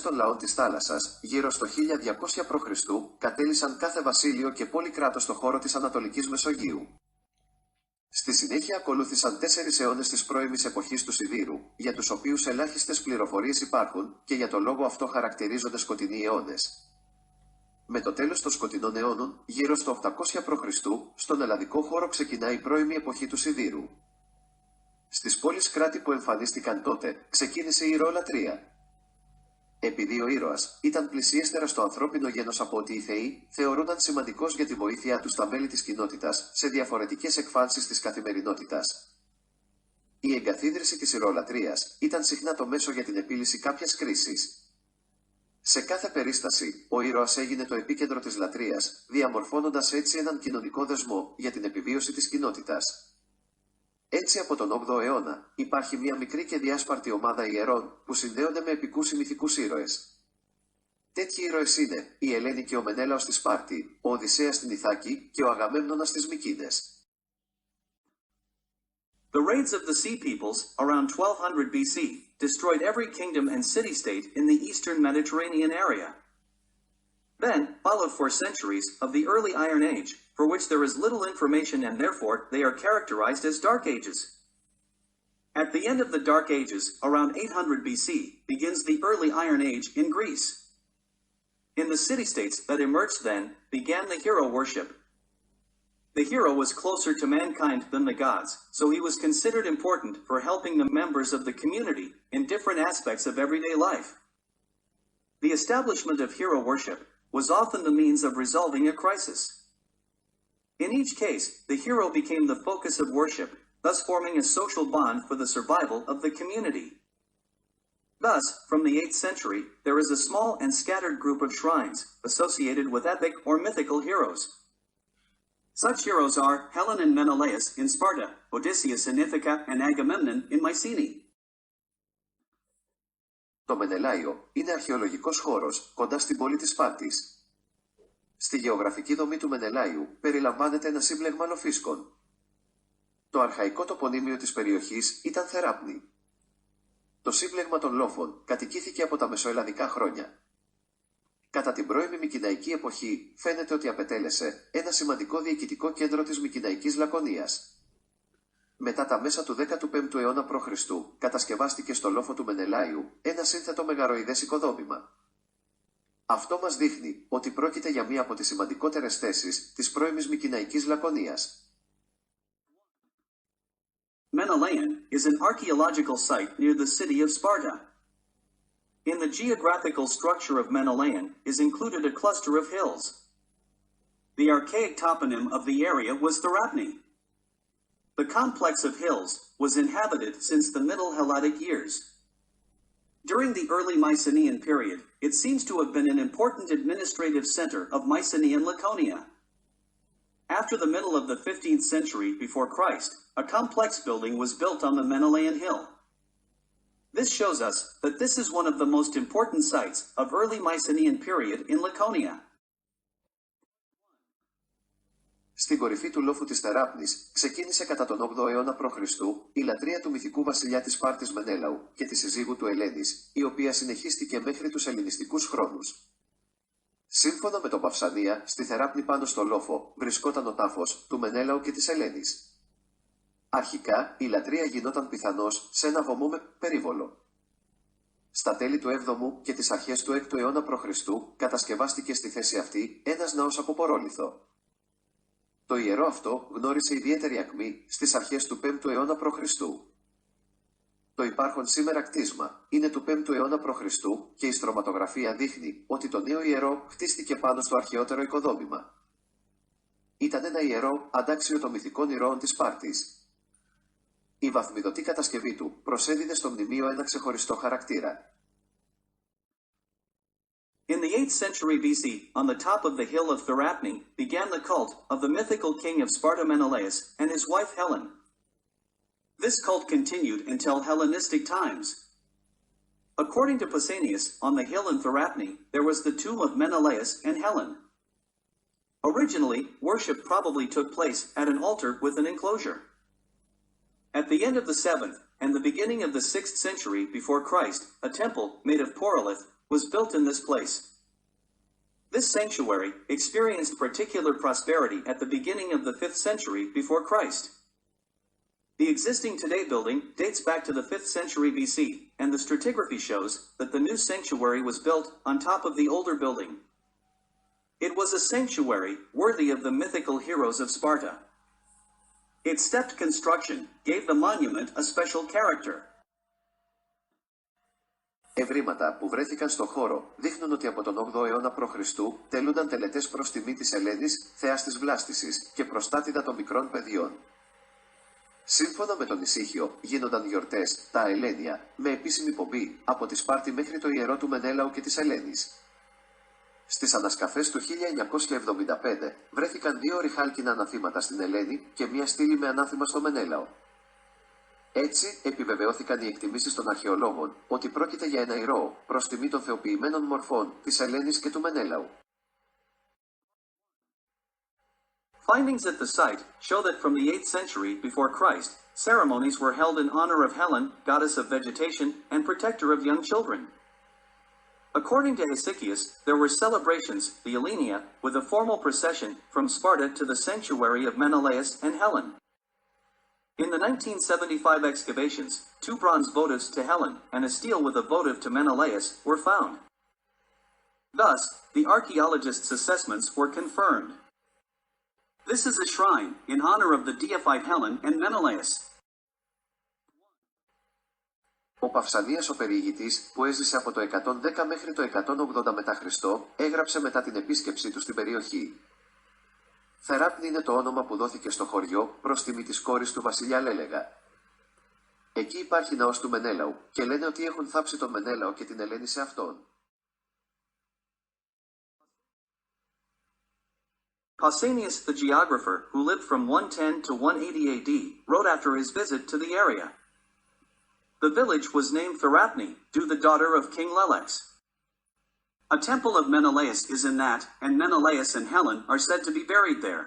φωνές των λαών της θάλασσας, γύρω στο 1200 π.Χ., κατέλυσαν κάθε βασίλειο και πόλη κράτος στο χώρο της Ανατολικής Μεσογείου. Στη συνέχεια ακολούθησαν 4 αιώνες της πρώιμης εποχής του Σιδήρου, για τους οποίους ελάχιστες πληροφορίες υπάρχουν και για το λόγο αυτό χαρακτηρίζονται σκοτεινοί αιώνες. Με το τέλος των σκοτεινών αιώνων, γύρω στο 800 π.Χ., στον ελλαδικό χώρο ξεκινάει η πρώιμη εποχή του Σιδήρου. Στις πόλεις κράτη που εμφανίστηκαν τότε, ξεκίνησε η ηρωολατρεία. Επειδή ο ήρωας ήταν πλησιέστερα στο ανθρώπινο γένος από ότι οι θεοί, θεωρούνταν σημαντικός για τη βοήθειά του στα μέλη της κοινότητας, σε διαφορετικές εκφάνσεις της καθημερινότητας. Η εγκαθίδρυση της ηρωολατρείας ήταν συχνά το μέσο για την επίλυση κάποιας κρίσης. Σε κάθε περίσταση, ο ήρωας έγινε το επίκεντρο της λατρείας, διαμορφώνοντας έτσι έναν κοινωνικό δεσμό για την επιβίωση της κοινότητας. Έτσι από τον 8ο αιώνα, υπάρχει μια μικρή και διάσπαρτη ομάδα ιερών που συνδέονται με επικούς ή μυθικούς ήρωες. Τέτοιοι ήρωες είναι η Ελένη και ο Μενέλαος στη Σπάρτη, ο Οδυσσέας στην Ιθάκη και ο Αγαμέμνονας στις Μικίνες. The raids of the Sea Peoples, around 1200 BC, destroyed every kingdom and city-state in the eastern Mediterranean area. Then, followed for centuries of the early Iron Age, for which there is little information and therefore they are characterized as Dark Ages. At the end of the Dark Ages, around 800 BC, begins the early Iron Age in Greece. In the city-states that emerged then, began the hero worship. The hero was closer to mankind than the gods, so he was considered important for helping the members of the community in different aspects of everyday life. The establishment of hero worship was often the means of resolving a crisis. In each case, the hero became the focus of worship, thus forming a social bond for the survival of the community. Thus, from the 8th century, there is a small and scattered group of shrines associated with epic or mythical heroes. Such heroes are Helen and Menelaus in Sparta, Odysseus in Ithaca, and Agamemnon in Mycenae. Το Μενελάιο είναι αρχαιολογικός χώρος κοντά στην πόλη της Σπάρτης. Στη γεωγραφική δομή του Μενελάιου περιλαμβάνεται ένα σύμπλεγμα λοφίσκων. Το αρχαϊκό τοπονύμιο της περιοχής ήταν Θεράπνη. Το σύμπλεγμα των λόφων κατοικήθηκε από τα μεσοελλαδικά χρόνια. Κατά την πρώιμη Μικηναϊκή εποχή φαίνεται ότι απετέλεσε ένα σημαντικό διοικητικό κέντρο της Μικηναϊκής Λακωνίας. Μετά τα μέσα του 15ου αιώνα π.Χ. κατασκευάστηκε στο λόφο του Μενελάιου ένα σύνθετο μεγαροειδές οικοδόμημα. Αυτό μας δείχνει ότι πρόκειται για μία από τις σημαντικότερες θέσεις της πρώιμης Μικηναϊκής Λακωνίας. Menelaon is an archaeological site near the city of Sparta. In the geographical structure of Menelaon is included a cluster of hills. The archaic toponym of the area was Therapne. The complex of hills was inhabited since the Middle Helladic years. During the early Mycenaean period, it seems to have been an important administrative center of Mycenaean Laconia. After the middle of the 15th century before Christ, a complex building was built on the Menelaon hill. This shows us that this is one of the most important sites of early Mycenaean period in Laconia. Στην κορυφή του λόφου της Θεράπνης ξεκίνησε κατά τον 8ο αιώνα π.Χ. η λατρεία του μυθικού βασιλιά της Σπάρτης Μενέλαου και της συζύγου του Ελένης, η οποία συνεχίστηκε μέχρι τους ελληνιστικούς χρόνους. Σύμφωνα με τον Παυσανία, στη Θεράπνη πάνω στο λόφο βρισκόταν ο τάφος του Μενέλαου και της Ελένης. Αρχικά, η λατρεία γινόταν πιθανώς σε ένα βωμό με περίβολο. Στα τέλη του 7ου και τις αρχές του 6ου αιώνα π.Χ. κατασκευάστηκε στη θέση αυτή ένας ναός από πορόλιθο. Το ιερό αυτό γνώρισε ιδιαίτερη ακμή στις αρχές του 5ου αιώνα π.Χ. Το υπάρχον σήμερα κτίσμα είναι του 5ου αιώνα π.Χ. και η στρωματογραφία δείχνει ότι το νέο ιερό χτίστηκε πάνω στο αρχαιότερο οικοδόμημα. Ήταν ένα ιερό αντάξιο των μυθικών ηρώων της Σπάρτης. Η βαθμιδωτή κατασκευή του προσέδιδε στο μνημείο ένα ξεχωριστό χαρακτήρα. In the 8th century BC, on the top of the hill of Therapne, began the cult of the mythical king of Sparta Menelaus and his wife Helen. This cult continued until Hellenistic times. According to Pausanias, on the hill in Therapne, there was the tomb of Menelaus and Helen. Originally, worship probably took place at an altar with an enclosure. At the end of the 7th and the beginning of the 6th century before Christ, a temple made of porolith was built in this place. This sanctuary experienced particular prosperity at the beginning of the 5th century before Christ. The existing today building dates back to the 5th century BC, and the stratigraphy shows that the new sanctuary was built on top of the older building. It was a sanctuary worthy of the mythical heroes of Sparta. Its stepped construction gave the monument a special character. Ευρήματα που βρέθηκαν στο χώρο δείχνουν ότι από τον 8ο αιώνα π.Χ. τελούνταν τελετές προς τιμή της Ελένης, θεάς της βλάστησης και προστάτηδα των μικρών παιδιών. Σύμφωνα με τον Ησύχιο, γίνονταν γιορτές, τα Ελένια, με επίσημη πομπή από τη Σπάρτη μέχρι το ιερό του Μενέλαου και της Ελένης. Στις ανασκαφές του 1975 βρέθηκαν 2 ριχάλκινα αναθήματα στην Ελένη και μια στήλη με ανάθημα στο Μενέλαο. Έτσι, επιβεβαιώθηκαν οι εκτιμήσεις των αρχαιολόγων ότι πρόκειται για ένα ηρώο προς τιμή των θεοποιημένων μορφών της Ελένης και του Μενέλαου. Findings at the site show that from the 8th century before Christ, ceremonies were held in honor of Helen, goddess of vegetation and protector of young children. According to Hesychius, there were celebrations, the Elenia, with a formal procession from Sparta to the sanctuary of Menelaus and Helen. In the 1975 excavations, 2 bronze votives to Helen and a stele with a votive to Menelaus were found. Thus, the archaeologists' assessments were confirmed. This is a shrine in honor of the deified Helen and Menelaus. Ο Παυσανίας ο περιηγητής, που έζησε από το 110 μέχρι το 180 μετά Χριστό, έγραψε μετά την επίσκεψή του στην περιοχή. Θεράπνη είναι το όνομα που δόθηκε στο χωριό προς τιμή της κόρης του βασιλιά Λέλεγα. Εκεί υπάρχει ναός του Μενέλαου και λένε ότι έχουν θάψει τον Μενέλαο και την Ελένη σε αυτόν. Pausanias the geographer, who lived from 110 to 180 AD, wrote after his visit to the area. The village was named Therapne, due the daughter of King Lelex. A temple of Menelaus is in that, and Menelaus and Helen are said to be buried there.